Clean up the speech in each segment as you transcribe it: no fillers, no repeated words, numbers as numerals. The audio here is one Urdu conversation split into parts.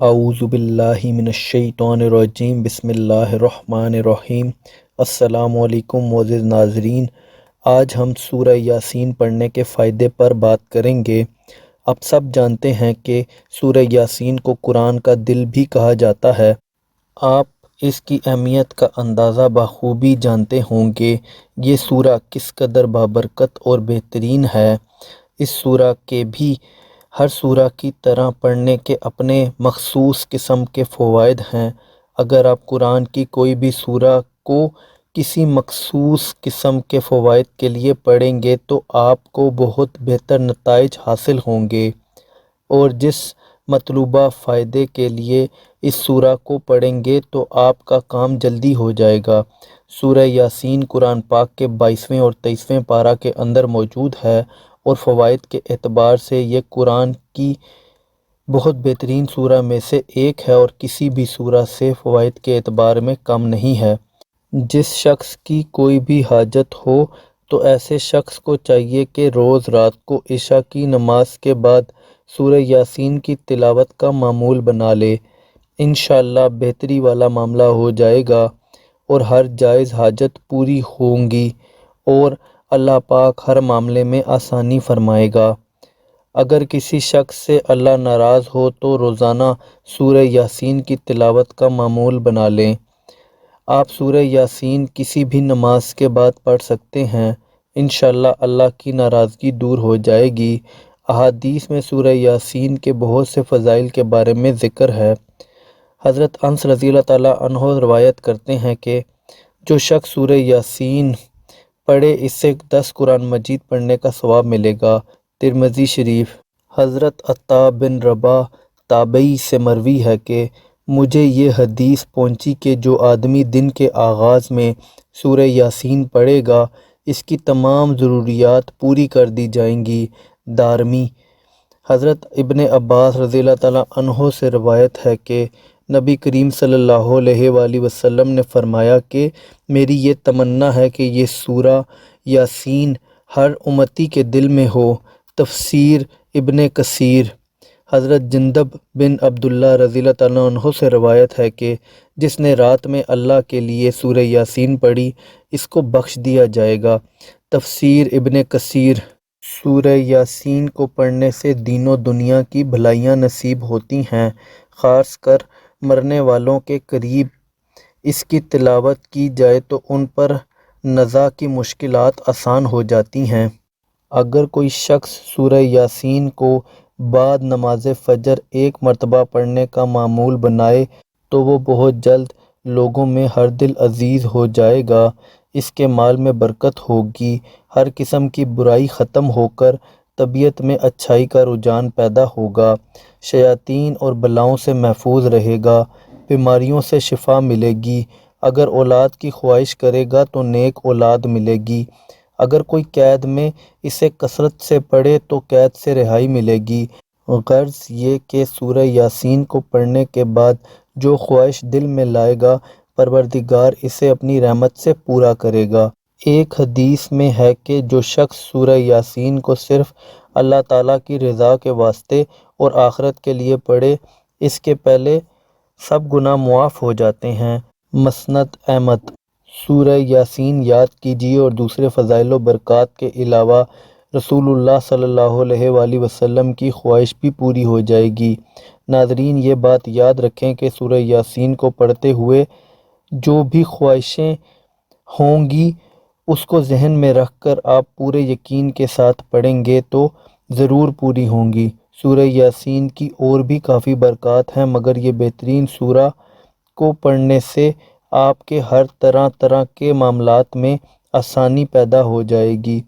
اعوذ باللہ من الشیطان الرجیم، بسم اللہ الرحمن الرحیم۔ السلام علیکم معزز ناظرین، آج ہم سورہ یاسین پڑھنے کے فائدے پر بات کریں گے۔ آپ سب جانتے ہیں کہ سورہ یاسین کو قرآن کا دل بھی کہا جاتا ہے۔ آپ اس کی اہمیت کا اندازہ بخوبی جانتے ہوں گے۔ یہ سورہ کس قدر بابرکت اور بہترین ہے۔ اس سورہ کے بھی ہر سورہ کی طرح پڑھنے کے اپنے مخصوص قسم کے فوائد ہیں۔ اگر آپ قرآن کی کوئی بھی سورہ کو کسی مخصوص قسم کے فوائد کے لیے پڑھیں گے تو آپ کو بہت بہتر نتائج حاصل ہوں گے، اور جس مطلوبہ فائدے کے لیے اس سورہ کو پڑھیں گے تو آپ کا کام جلدی ہو جائے گا۔ سورہ یاسین قرآن پاک کے 22ویں اور 23ویں پارہ کے اندر موجود ہے، اور فوائد کے اعتبار سے یہ قرآن کی بہت بہترین سورہ میں سے ایک ہے، اور کسی بھی سورہ سے فوائد کے اعتبار میں کم نہیں ہے۔ جس شخص کی کوئی بھی حاجت ہو تو ایسے شخص کو چاہیے کہ روز رات کو عشاء کی نماز کے بعد سورہ یاسین کی تلاوت کا معمول بنا لے۔ انشاءاللہ بہتری والا معاملہ ہو جائے گا، اور ہر جائز حاجت پوری ہوں گی، اور اللہ پاک ہر معاملے میں آسانی فرمائے گا۔ اگر کسی شخص سے اللہ ناراض ہو تو روزانہ سورہ یاسین کی تلاوت کا معمول بنا لیں۔ آپ سورہ یاسین کسی بھی نماز کے بعد پڑھ سکتے ہیں، انشاءاللہ اللہ کی ناراضگی دور ہو جائے گی۔ احادیث میں سورہ یاسین کے بہت سے فضائل کے بارے میں ذکر ہے۔ حضرت انس رضی اللہ تعالیٰ عنہ روایت کرتے ہیں کہ جو شخص سورہ یاسین پڑھے اس سے 10 قرآن مجید پڑھنے کا ثواب ملے گا۔ ترمذی شریف۔ حضرت عطا بن رباح تابعی سے مروی ہے کہ مجھے یہ حدیث پہنچی کہ جو آدمی دن کے آغاز میں سورہ یاسین پڑھے گا اس کی تمام ضروریات پوری کر دی جائیں گی۔ دارمی۔ حضرت ابن عباس رضی اللہ تعالیٰ عنہ سے روایت ہے کہ نبی کریم صلی اللہ علیہ وآلہ وسلم نے فرمایا کہ میری یہ تمنا ہے کہ یہ سورہ یاسین ہر امتی کے دل میں ہو۔ تفسیر ابن کثیر۔ حضرت جندب بن عبداللہ رضی اللہ تعالیٰ عنہ سے روایت ہے کہ جس نے رات میں اللہ کے لیے سورہ یاسین پڑھی اس کو بخش دیا جائے گا۔ تفسیر ابن کثیر۔ سورہ یاسین کو پڑھنے سے دین و دنیا کی بھلائیاں نصیب ہوتی ہیں، خاص کر مرنے والوں کے قریب اس کی تلاوت کی جائے تو ان پر نزا کی مشکلات آسان ہو جاتی ہیں۔ اگر کوئی شخص سورہ یاسین کو بعد نماز فجر ایک مرتبہ پڑھنے کا معمول بنائے تو وہ بہت جلد لوگوں میں ہر دل عزیز ہو جائے گا۔ اس کے مال میں برکت ہوگی، ہر قسم کی برائی ختم ہو کر طبیعت میں اچھائی کا رجحان پیدا ہوگا، شیاطین اور بلاؤں سے محفوظ رہے گا، بیماریوں سے شفا ملے گی۔ اگر اولاد کی خواہش کرے گا تو نیک اولاد ملے گی۔ اگر کوئی قید میں اسے کثرت سے پڑھے تو قید سے رہائی ملے گی۔ غرض یہ کہ سورہ یاسین کو پڑھنے کے بعد جو خواہش دل میں لائے گا پروردگار اسے اپنی رحمت سے پورا کرے گا۔ ایک حدیث میں ہے کہ جو شخص سورہ یاسین کو صرف اللہ تعالیٰ کی رضا کے واسطے اور آخرت کے لیے پڑھے اس کے پہلے سب گناہ معاف ہو جاتے ہیں۔ مسند احمد۔ سورہ یاسین یاد کیجیے اور دوسرے فضائل و برکات کے علاوہ رسول اللہ صلی اللہ علیہ وآلہ وسلم کی خواہش بھی پوری ہو جائے گی۔ ناظرین یہ بات یاد رکھیں کہ سورہ یاسین کو پڑھتے ہوئے جو بھی خواہشیں ہوں گی اس کو ذہن میں رکھ کر آپ پورے یقین کے ساتھ پڑھیں گے تو ضرور پوری ہوں گی۔ سورہ یاسین کی اور بھی کافی برکات ہیں، مگر یہ بہترین سورہ کو پڑھنے سے آپ کے ہر طرح کے معاملات میں آسانی پیدا ہو جائے گی۔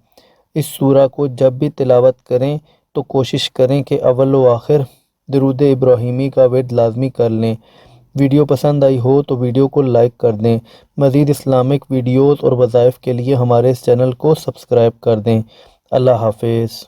اس سورہ کو جب بھی تلاوت کریں تو کوشش کریں کہ اول و آخر درود ابراہیمی کا ورد لازمی کر لیں۔ ویڈیو پسند آئی ہو تو ویڈیو کو لائک کر دیں۔ مزید اسلامک ویڈیوز اور وظائف کے لیے ہمارے اس چینل کو سبسکرائب کر دیں۔ اللہ حافظ۔